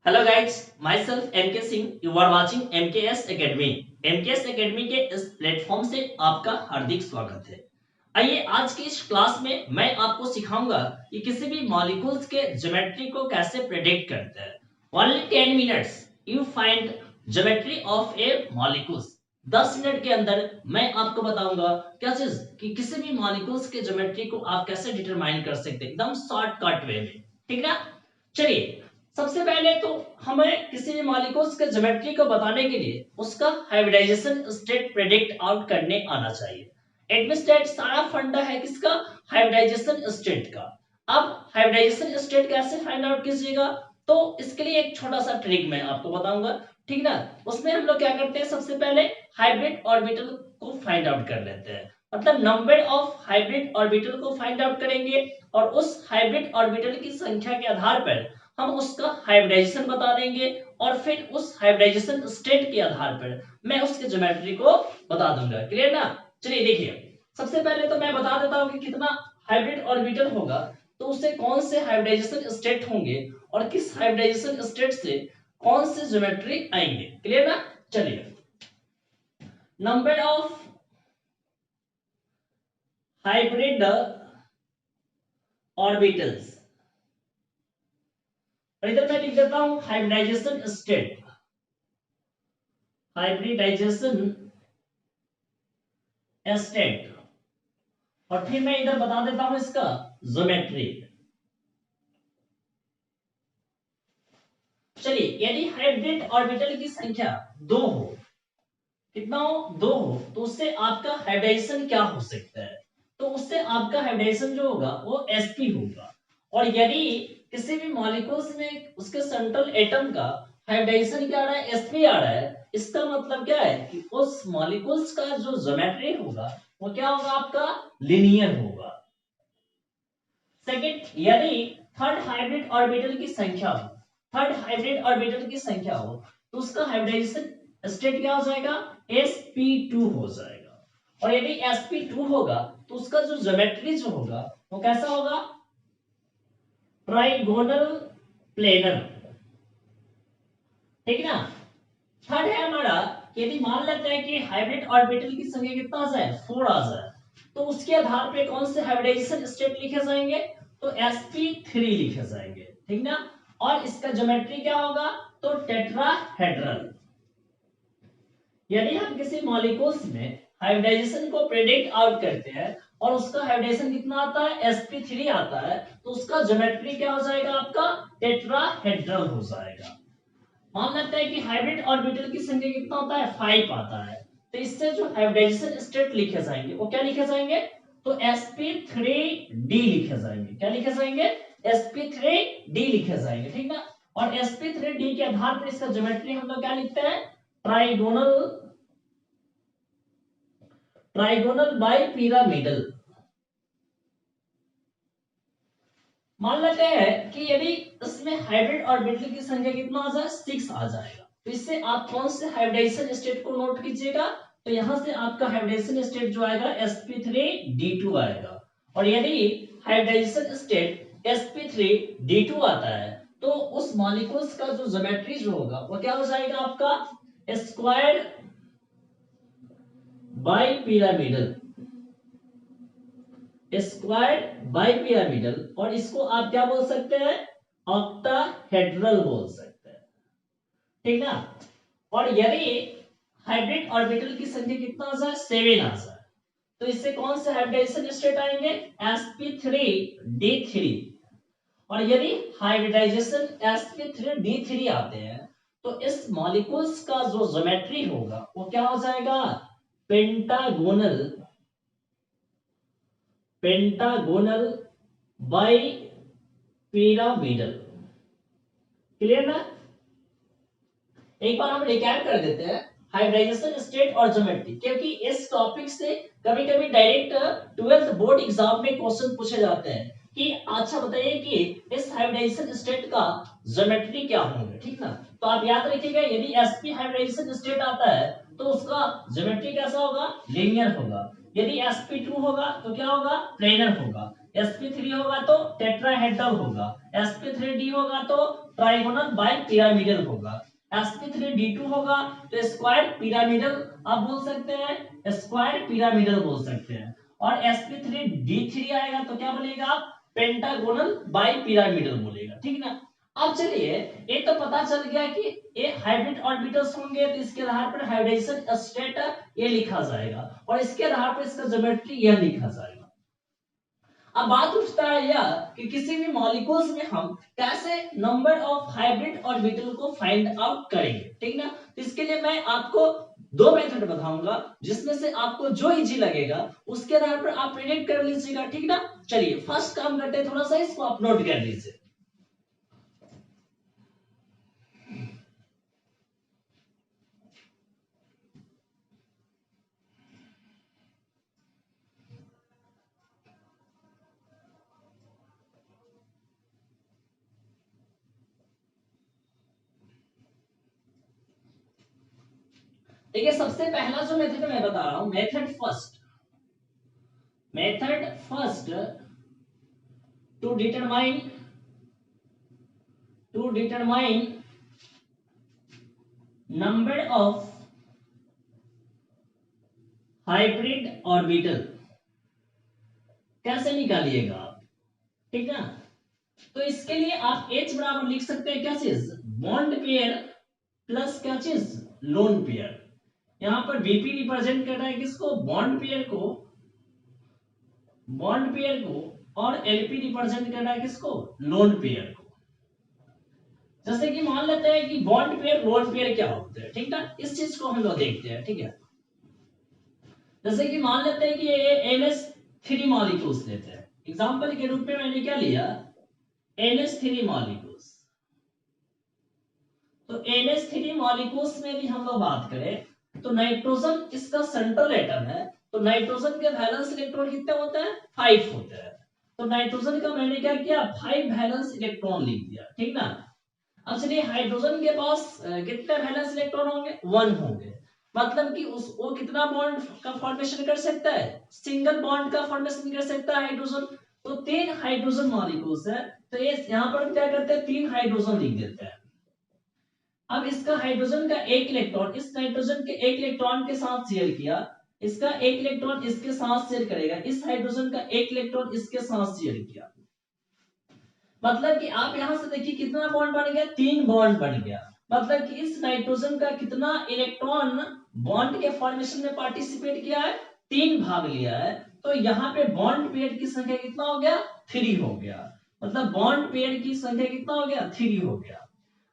Hello guys, myself MK Singh. You are watching MKS Academy. MKS Academy के इस platform से आपका हार्दिक स्वागत है। आइए आज की इस क्लास में मैं आपको सिखाऊंगा कि किसी भी मॉलिक्यूल्स के ज्योमेट्री को कैसे प्रेडिक्ट करते हैं। Only 10 minutes you find geometry of A molecules. 10 minute के अंदर मैं आपको बताऊंगा क्या चीज कि किसी भी मॉलिक्यूल्स के ज्योमेट्री को आप कैसे डिटरमाइन कर सकते हैं एकदम शॉर्टकट वे में। ठीक ना? चलिए, सबसे पहले तो हमें किसी भी मॉलिक्यूल्स के ज्योमेट्री को बताने के लिए उसका हाइब्रिडाइजेशन स्टेट प्रेडिक्ट आउट करने आना चाहिए। इट मींस दैट सारा फंडा है किसका? हाइब्रिडाइजेशन स्टेट का। अब हाइब्रिडाइजेशन स्टेट कैसे फाइंड आउट कीजिएगा? तो इसके लिए एक छोटा सा ट्रिक मैं आपको बताऊंगा। ठीक ना? उसमें हम लोग क्या करते हैं, सबसे पहले हाइब्रिड ऑर्बिटल को फाइंड आउट कर लेते हैं। मतलब नंबर ऑफ हाइब्रिड ऑर्बिटल को फाइंड आउट करेंगे और उस हाइब्रिड ऑर्बिटल की संख्या के आधार पर हम उसका हाइब्रिडाइजेशन बता देंगे और फिर उस हाइब्रिडाइजेशन स्टेट के आधार पर मैं उसके ज्योमेट्री को बता दूंगा। क्लियर ना? चलिए देखिए, सबसे पहले तो मैं बता देता हूं कि कितना हाइब्रिड ऑर्बिटल होगा, तो उससे कौन से हाइब्रिडाइजेशन स्टेट होंगे और किस हाइब्रिडाइजेशन स्टेट से कौन से ज्योमेट्री आएंगे। क्लियर ना? चलिए, नंबर ऑफ हाइब्रिड ऑर्बिटल्स, और इधर मैं लिख देता हूं हाइब्रिडाइजेशन स्टेट। हाइब्रिडाइजेशन स्टेट, और फिर मैं इधर बता देता हूं इसका ज्योमेट्री। चलिए, यदि हाइब्रिड ऑर्बिटल की संख्या 2 हो, कितना हो? 2 हो, तो उससे आपका हाइब्रिडाइजेशन क्या हो सकता है? तो उससे आपका हाइब्रिडाइजेशन जो होगा वो sp होगा। और यदि किसी भी मॉलिक्यूल्स में उसके सेंट्रल एटम का हाइब्रिडाइजेशन क्या आ रहा है? sp आ रहा है। इसका मतलब क्या है कि उस मॉलिक्यूल्स का जो ज्योमेट्री होगा वो क्या होगा? आपका लीनियर होगा। सेकंड, यदि थर्ड हाइब्रिड ऑर्बिटल की संख्या हो, थर्ड हाइब्रिड ऑर्बिटल की संख्या हो, तो उसका हाइब्रिडाइजेशन स्टेट क्या हो जाएगा? sp2 हो जाएगा। और यदि sp2 होगा तो उसका जो ज्योमेट्री जो होगा वो कैसा होगा? Trigonal planar. ठीक ना? थर्ड है हमारा, यदि मान लेते हैं कि हाइब्रिड ऑर्बिटल की संख्या कितना आ जाए? 4 आ जाए, तो उसके आधार पे कौन से हाइब्रिडाइजेशन स्टेट लिखे जाएंगे? तो sp3 लिखे जाएंगे। ठीक ना? और इसका ज्योमेट्री क्या होगा? तो टेट्राहेड्रल। यदि हम किसी मॉलिक्यूल्स में हाइब्रिडाइजेशन को प्रेडिक्ट आउट करते हैं और उसका हाइब्रिडाइजेशन कितना आता है? sp3 आता है, तो उसका ज्योमेट्री क्या हो जाएगा? आपका टेट्राहेड्रल हो जाएगा। मान लेते हैं कि हाइब्रिड ऑर्बिटल की संख्या कितना होता है? 5 आता है, तो इससे जो हाइब्रिडाइजेशन स्टेट लिखे जाएंगे वो क्या लिखे जाएंगे? तो sp3d लिखे जाएंगे। क्या लिखे जाएंगे? sp3d लिखे जाएंगे। ठीक ना? और sp3d के आधार पर इसका ज्योमेट्री हम लोग क्या लिखते हैं? Trigonal, trigonal bi pyramidal. मान लेते हैं कि यदि इसमें हाइब्रिड ऑर्बिटल की संख्या कितना आ जाए? 6 आ जाएगा, तो इससे आप कौन से हाइब्रिडाइजेशन स्टेट को नोट कीजिएगा? तो यहां से आपका हाइब्रिडाइजेशन स्टेट जो आएगा sp3d2 आएगा। और यदि हाइब्रिडाइजेशन स्टेट sp3d2 आता है तो उस मॉलिक्यूल्स का जो ज्योमेट्री जो होगा वो क्या हो जाएगा? आपका squared bi pyramidal. Squared bi pyramidal, और इसको आप क्या बोल सकते हैं? ऑक्टाहेड्रल बोल सकते हैं। ठीक ना? और यदि हाइब्रिड ऑर्बिटल की संख्या कितना आ जाए? 7 आ जाए, तो इससे कौन से हाइब्रिडाइजेशन स्टेट आएंगे? sp3d3। और यदि हाइब्रिडाइजेशन sp3d3 आते हैं तो इस मॉलिक्यूल्स का जो ज्योमेट्री होगा वो क्या हो जाएगा? Pentagonal, pentagonal bi pyramidal. Clear ना? एक बार हम रिकैप कर देते हैं हाइब्रिडाइजेशन स्टेट और ज्योमेट्री, क्योंकि इस टॉपिक से कभी कभी डायरेक्ट 12th बोर्ड एग्जाम में क्वेश्चन पूछे जाते हैं कि अच्छा बताइए कि इस हाइब्रिडाइजेशन स्टेट का ज्योमेट्री क्या होगा। ठीक ना? तो आप याद रखिएगा, यदि sp हाइब्रिडाइजेशन स्टेट आता है तो उसका ज्योमेट्री कैसा होगा? लीनियर होगा। यदि sp2 होगा तो क्या होगा? प्लेनर होगा। sp3 होगा तो टेट्राहेड्रल होगा, sp3d होगा तो ट्राइगोनल बाई पिरामिडल होगा, sp3d2 होगा तो स्क्वायर पिरामिडल आप बोल सकते हैं, स्क्वायर पिरामिडल बोल सकते हैं, और sp3d3 आएगा तो क्या बोलेगा, पेंटागोनल बाई पिरामिडल बोलेगा, ठीक ना। अब चलिए, ये तो पता चल गया कि ये हाइब्रिड ऑर्बिटल्स होंगे तो इसके आधार पर हाइब्रिडाइजेशन स्टेट ये लिखा जाएगा और इसके आधार पर इसका ज्योमेट्री यह लिखा जाएगा। अब बात उठता है यह कि किसी भी मॉलिक्यूल्स में हम कैसे नंबर ऑफ हाइब्रिड ऑर्बिटल को फाइंड आउट करेंगे, ठीक ना। तो इसके लिए मैं आपको दो मेथड बताऊंगा जिसमें से आपको जो इजी लगेगा उसके आधार पर आप प्रेडिक्ट कर लीजिएगा, ठीक ना। चलिए फर्स्ट काम करते हैं, थोड़ा सा इसको आप नोट कर लीजिए। देखिए सबसे पहला जो मेथड मैं बता रहा हूं, method first to determine number of hybrid orbital कैसे निकालिएगा आप, ठीक ना। तो इसके लिए आप H बराबर लिख सकते हैं क्या चीज, बॉन्ड पेयर प्लस क्या चीज, लोन पेयर। यहां पर बीपी रिप्रेजेंट कर रहा है किसको, बॉन्ड पेयर को और एलपी रिप्रेजेंट कर रहा है किसको, लोन पेयर को। जैसे कि मान लेते हैं कि बॉन्ड पेयर लोन पेयर क्या होते हैं, ठीक ना, इस चीज को हम लोग देखते हैं, ठीक है। जैसे कि मान लेते हैं कि ये NH3 मॉलिक्यूल्स लेते हैं, एग्जांपल के रूप में मैंने क्या लिया, NH3 मॉलिक्यूल्स। तो NH3 मॉलिक्यूल्स में भी हम लोग बात करें तो नाइट्रोजन इसका सेंट्रल एटम है, तो नाइट्रोजन के वैलेंस इलेक्ट्रॉन कितने होते हैं, 5 होते हैं। तो नाइट्रोजन का मैंने क्या किया, 5 वैलेंस इलेक्ट्रॉन लिख दिया, ठीक ना। अब चलिए हाइड्रोजन के पास कितने वैलेंस इलेक्ट्रॉन होंगे, 1 होंगे। मतलब कि उस वो कितना बॉन्ड का फॉर्मेशन कर सकता है, सिंगल बॉन्ड का फॉर्मेशन कर सकता है हाइड्रोजन। तो 3 हाइड्रोजन मॉलिक्यूल्स है, तो ये यहां पर क्या करते हैं, 3 हाइड्रोजन लिख देते हैं। अब इसका हाइड्रोजन का एक इलेक्ट्रॉन इस नाइट्रोजन के एक इलेक्ट्रॉन के साथ शेयर किया, इसका एक इलेक्ट्रॉन इसके साथ शेयर करेगा, इस हाइड्रोजन का एक इलेक्ट्रॉन इसके साथ शेयर किया। मतलब कि आप यहां से देखिए कितना बॉन्ड बन गया, 3 बॉन्ड बन गया। मतलब कि इस नाइट्रोजन का कितना इलेक्ट्रॉन बॉन्ड के फॉर्मेशन में पार्टिसिपेट किया है, 3 भाग लिया है। तो यहाँ पे बॉन्ड पेयर की संख्या कितना हो गया, 3 हो गया। मतलब बॉन्ड पेयर की संख्या कितना हो गया, 3 हो गया।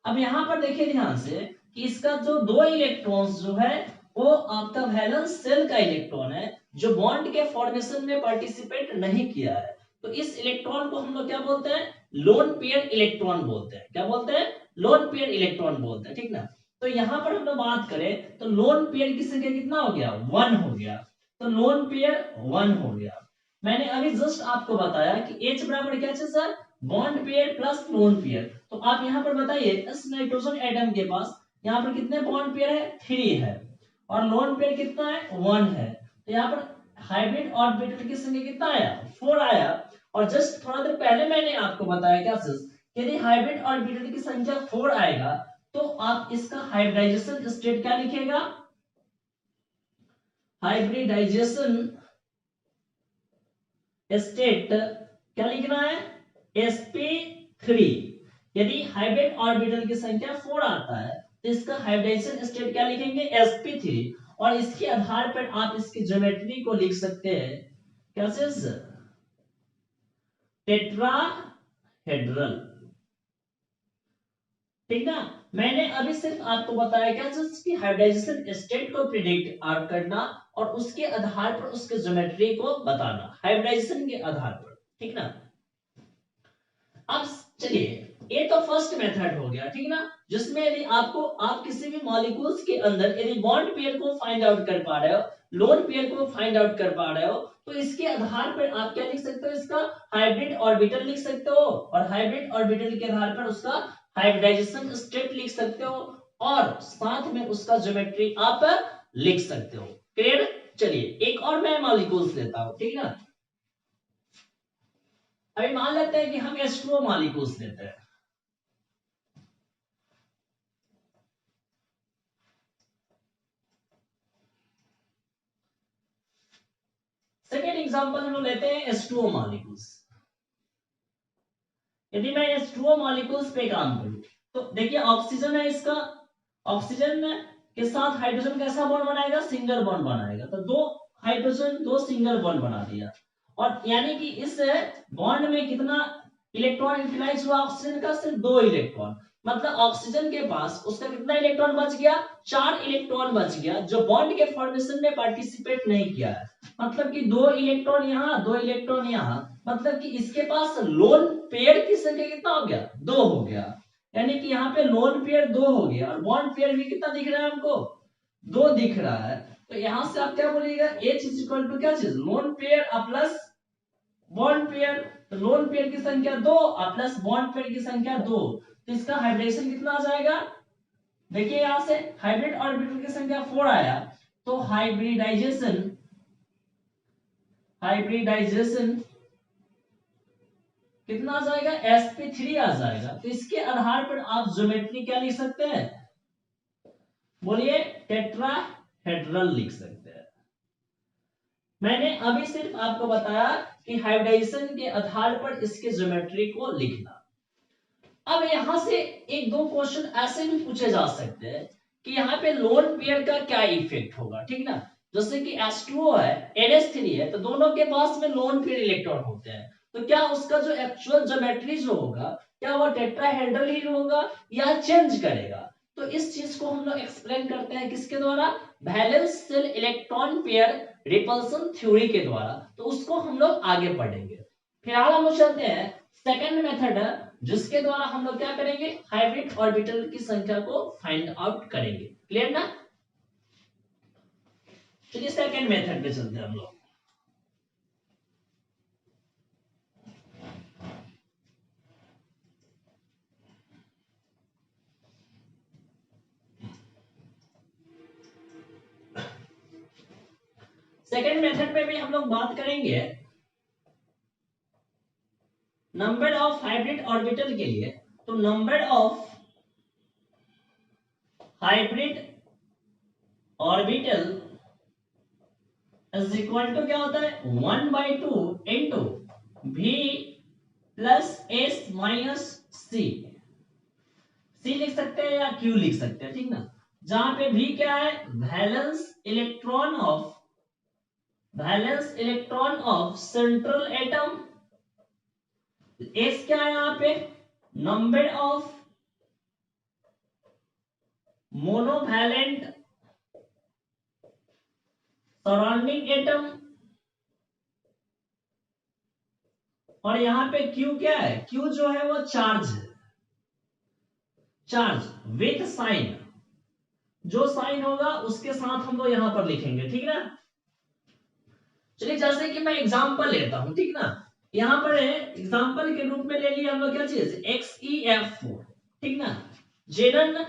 अब यहाँ पर देखिए ध्यान से कि इसका जो 2 इलेक्ट्रॉन्स जो है वो आपका वैलेंस शेल का इलेक्ट्रॉन है जो बॉन्ड के फॉर्मेशन में पार्टिसिपेट नहीं किया है। तो इस इलेक्ट्रॉन को हम लोग क्या बोलते हैं, लोन पेयर इलेक्ट्रॉन बोलते हैं। क्या बोलते हैं, लोन पेयर इलेक्ट्रॉन बोलते हैं, ठीक ना। तो यहाँ पर हम लोग बात करें तो लोन पेयर की संख्या कितना हो गया, 1 हो गया। तो लोन पेयर 1 हो गया। मैंने अभी जस्ट आपको बताया कि H बराबर क्या चीज है, bond pair plus lone pair. तो आप यहाँ पर बताइए इस नाइट्रोजन एटम के पास यहाँ पर कितने बॉन्ड पेयर है, 3 है, और लोन पेयर कितना है, 1 है। तो यहाँ पर हाइब्रिड ऑर्बिटल की संख्या कितना आया, 4 आया। और जस्ट थोड़ा देर पहले मैंने आपको बताया क्या चीज, यदि हाइब्रिड ऑर्बिटल की संख्या 4 आएगा तो आप इसका हाइब्रिडाइजेशन स्टेट क्या लिखेगा, हाइब्रिडाइजेशन स्टेट क्या लिखना है, sp3। यदि हाइब्रिड ऑर्बिटल की संख्या 4 आता है तो इसका हाइब्रिडाइजेशन स्टेट क्या लिखेंगे, sp3। और इसके आधार पर आप इसकी ज्योमेट्री को लिख सकते हैं कैसे, टेट्राहेड्रल, ठीक ना। मैंने अभी सिर्फ आपको बताया क्या चीज की हाइब्रिडाइजेशन स्टेट को प्रिडिक्ट आउट करना और उसके आधार पर उसके ज्योमेट्री को बताना हाइब्रिडाइजेशन के आधार पर, ठीक ना। अब चलिए ये तो फर्स्ट मेथड हो गया, ठीक ना, जिसमें यदि आपको आप किसी भी मॉलिक्यूल्स के अंदर यदि बॉन्ड पेयर को फाइंड आउट कर पा रहे हो, लोन पेयर को फाइंड आउट कर पा रहे हो, तो इसके आधार पर आप क्या लिख सकते हो, इसका हाइब्रिड ऑर्बिटल लिख सकते हो और हाइब्रिड ऑर्बिटल के आधार पर उसका हाइब्रिडाइजेशन स्टेट लिख सकते हो और साथ में उसका ज्योमेट्री आप लिख सकते हो। क्लियर। चलिए एक और मैं मॉलिक्यूल्स लेता हूं, ठीक ना। अभी मान लेते हैं कि हम H2O मॉलिक्यूल्स लेते हैं। सेकेंड एग्जांपल हम लोग लेते हैं H2O मॉलिक्यूल्स। यदि मैं H2O मॉलिक्यूल्स पे काम करूं तो देखिए ऑक्सीजन है, इसका ऑक्सीजन के साथ हाइड्रोजन कैसा बॉन्ड बनाएगा, सिंगल बॉन्ड बनाएगा। तो दो हाइड्रोजन दो सिंगल बॉन्ड बना दिया, और यानी कि इस बॉन्ड में कितना इलेक्ट्रॉन यूटिलाइज हुआ ऑक्सीजन का, सिर्फ 2 इलेक्ट्रॉन। मतलब ऑक्सीजन के पास उसका कितना इलेक्ट्रॉन बच गया, 4 इलेक्ट्रॉन बच गया, जो बॉन्ड के फॉर्मेशन में पार्टिसिपेट नहीं किया है। मतलब कि 2 इलेक्ट्रॉन यहाँ 2 इलेक्ट्रॉन यहाँ, मतलब कि इसके पास लोन पेयर की संख्या कितना हो गया, 2 हो गया। यानी कि यहाँ पे लोन पेयर 2 हो गया, और बॉन्ड पेयर भी कितना दिख रहा है हमको, 2 दिख रहा है। तो यहाँ से आप क्या बोलिएगा, H इज इक्वल टू क्या चीज, lone pair plus bond pair. तो लोन पेयर की संख्या 2 प्लस बॉन्ड पेयर की संख्या 2, तो इसका हाइब्रिडेशन कितना आ जाएगा, देखिए यहां से हाइब्रिड ऑर्बिटल की संख्या 4 आया, तो हाइब्रिडाइजेशन कितना आ जाएगा, sp3 आ जाएगा। तो इसके आधार पर आप ज्योमेट्री क्या लिख सकते हैं, बोलिए टेट्राहेड्रल लिख सकते हैं। मैंने अभी सिर्फ आपको बताया कि हाइब्रिडाइजेशन के आधार पर इसके ज्योमेट्री को लिखना। अब यहां से एक दो क्वेश्चन ऐसे भी पूछे जा सकते हैं कि यहाँ पे लोन पेयर का क्या इफेक्ट होगा, ठीक ना। जैसे कि H2O है, NH3 है, तो दोनों के पास में लोन पेयर इलेक्ट्रॉन होते हैं। तो क्या उसका जो एक्चुअल ज्योमेट्री जो होगा, क्या वो टेट्राहेड्रल ही होगा या चेंज करेगा। तो इस चीज को हम लोग एक्सप्लेन करते हैं किसके द्वारा, valence shell electron pair repulsion theory के द्वारा। तो उसको हम लोग आगे पढ़ेंगे। फिलहाल हम लोग चलते हैं सेकंड मेथड है, जिसके द्वारा हम लोग क्या करेंगे, हाइब्रिड ऑर्बिटल की संख्या को फाइंड आउट करेंगे। क्लियर ना। चलिए सेकंड मेथड पे चलते हैं हम लोग। सेकंड मेथड में भी हम लोग बात करेंगे नंबर ऑफ हाइब्रिड ऑर्बिटल के लिए। तो number of hybrid orbital is equal to क्या होता है, 1/2 into v plus s minus c। c लिख सकते हैं या q लिख सकते हैं, ठीक ना। जहां पे v क्या है, valence electron of central atom. s क्या है यहाँ पे, number of monovalent surrounding atom. और यहाँ पे q क्या है, q जो है वो चार्ज है, चार्ज विथ साइन, जो साइन होगा उसके साथ हम लोग यहां पर लिखेंगे, ठीक ना। चलिए जैसे कि मैं एग्जांपल लेता हूं, ठीक ना। यहां पर है एग्जांपल के रूप में ले लिया हम लोग क्या चीज, XeF4, ठीक ना। जेनन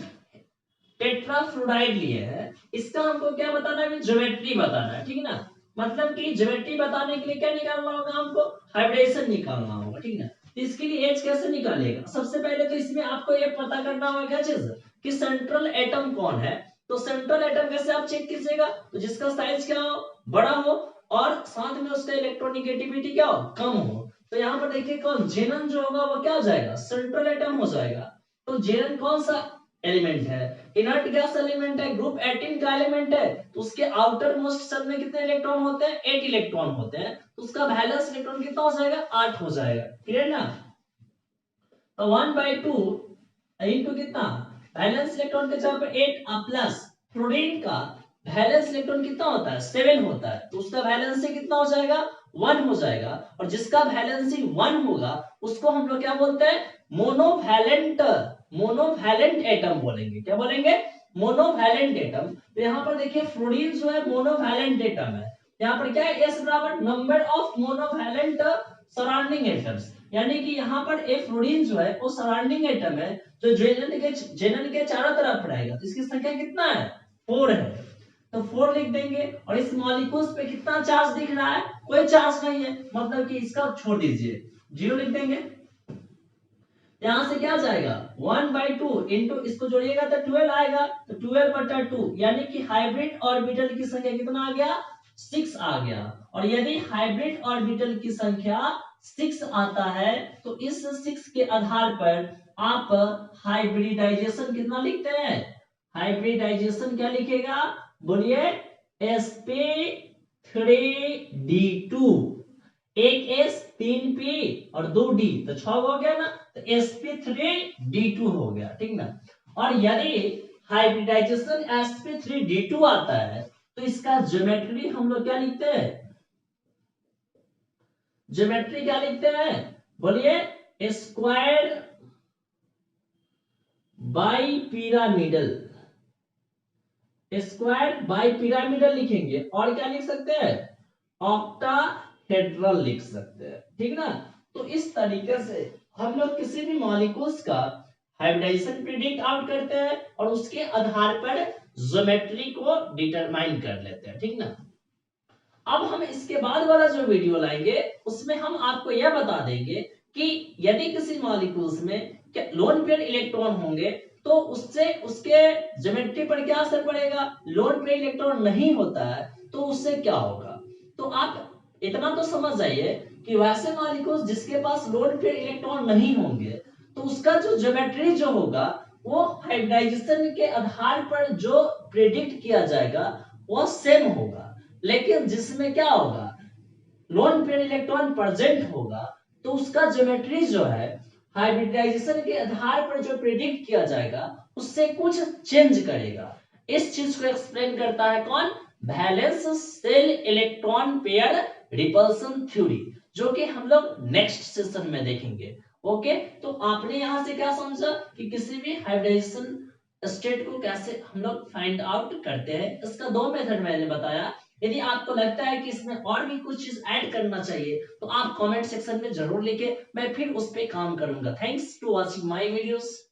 टेट्राफ्लोराइड लिए है, इसका हमको क्या बताना है, ज्योमेट्री बताना है, ठीक ना। मतलब कि ज्योमेट्री बताने के लिए क्या निकालना होगा हमको, हाइब्रिडेशन निकालना होगा, ठीक ना। तो इसके लिए H कैसे निकालेगा, सबसे पहले तो इसमें आपको ये पता करना होगा क्या चीज, कि सेंट्रल एटम कौन है। तो सेंट्रल एटम कैसे आप चेक कीजिएगा, तो जिसका साइज क्या हो, बड़ा हो, और साथ में उसका इलेक्ट्रोनेगेटिविटी क्या हो, कम हो। तो यहाँ पर देखिए कौन, जेनन जो होगा वो क्या हो जाएगा, सेंट्रल एटम हो जाएगा। तो जेनन कौन सा एलिमेंट है, इनर्ट गैस एलिमेंट है, ग्रुप 18 का एलिमेंट है। तो उसके आउटर मोस्ट सेल में कितने इलेक्ट्रॉन होते हैं, 8 इलेक्ट्रॉन होते हैं। तो उसका वैलेंस इलेक्ट्रॉन कितना हो जाएगा, 8 हो जाएगा। क्लियर ना। तो 1/2 इनटू कितना, वैलेंस इलेक्ट्रॉन के जगह पे 8 प्लस फ्लोरीन का वैलेंस इलेक्ट्रॉन कितना होता है, 7 होता है। तो उसका वैलेंसी कितना हो जाएगा, 1 हो जाएगा। और जिसका वैलेंसी 1 होगा उसको हम लोग क्या बोलते हैं, मोनोवैलेंट एटम बोलेंगे। क्या बोलेंगे, मोनोवैलेंट एटम। तो यहाँ पर देखिए फ्लोरीन जो है मोनोवैलेंट एटम है। यहाँ पर क्या है, S बराबर number of monovalent surrounding atoms. यानी कि यहाँ पर ए फ्लोरीन जो है वो सराउंडिंग एटम है, जो जेनन के चारों तरफ रहेगा। तो इसकी संख्या कितना है, 4 है। तो 4 लिख देंगे। और इस मॉलिक्यूल्स पे कितना चार्ज दिख रहा है, कोई चार्ज नहीं है, मतलब कि इसका छोड़ दीजिए। 0 लिख देंगे। यहां से क्या जाएगा 1/2 इंटू इसको जोड़िएगा तो 12 आएगा, तो 12/2 यानी कि हाइब्रिड ऑर्बिटल की संख्या कितना आ गया 6 आ गया। और यदि हाइब्रिड ऑर्बिटल की संख्या 6 आता है तो इस 6 के आधार पर आप हाइब्रिडाइजेशन कितना लिखते हैं, हाइब्रिडाइजेशन क्या लिखेगा बोलिए sp3d2, एक एस 3p और 2d तो 6 हो गया ना, तो sp3d2 हो गया, ठीक ना। और यदि हाइब्रिडाइजेशन sp3d2 आता है तो इसका ज्योमेट्री हम लोग क्या लिखते हैं, ज्योमेट्री क्या लिखते हैं बोलिए square bi pyramidal, square bi pyramidal लिखेंगे। और क्या लिख सकते हैं ऑक्टाहेड्रल लिख सकते हैं, ठीक ना। तो इस तरीके से हम लोग किसी भी मॉलिक्यूल्स का हाइब्रिडाइजेशन प्रिडिक्ट आउट करते हैं और उसके आधार पर ज्योमेट्री को डिटरमाइन कर लेते हैं, ठीक ना। अब हम इसके बाद वाला जो वीडियो लाएंगे उसमें हम आपको यह बता देंगे कि यदि किसी मॉलिक्यूल्स में लोन पेयर इलेक्ट्रॉन होंगे तो उससे उसके ज्योमेट्री पर क्या असर पड़ेगा, लोन पेयर इलेक्ट्रॉन नहीं होता है तो उससे क्या होगा। तो आप इतना तो समझ जाइए कि वैसे मॉलिक्यूल्स जिसके पास लोन पेयर इलेक्ट्रॉन नहीं होंगे तो उसका जो ज्योमेट्री जो होगा वो हाइब्रिडाइजेशन के आधार पर जो प्रेडिक्ट किया जाएगा वो सेम होगा। लेकिन जिसमें क्या होगा लोन पेयर इलेक्ट्रॉन प्रेजेंट होगा तो उसका ज्योमेट्री जो है हाइब्रिडाइजेशन के आधार पर जो प्रेडिक्ट किया जाएगा उससे कुछ चेंज करेगा। इस चीज को एक्सप्लेन करता है कौन, valence shell electron pair repulsion theory, जो कि हम लोग नेक्स्ट सेशन में देखेंगे। ओके, तो आपने यहां से क्या समझा कि किसी भी हाइब्रिडाइजेशन स्टेट को कैसे हम लोग फाइंड आउट करते हैं, इसका दो मेथड मैंने बताया। यदि आपको लगता है कि इसमें और भी कुछ चीज ऐड करना चाहिए तो आप कमेंट सेक्शन में जरूर लिखें, मैं फिर उस पे काम करूंगा। Thanks to watching my videos.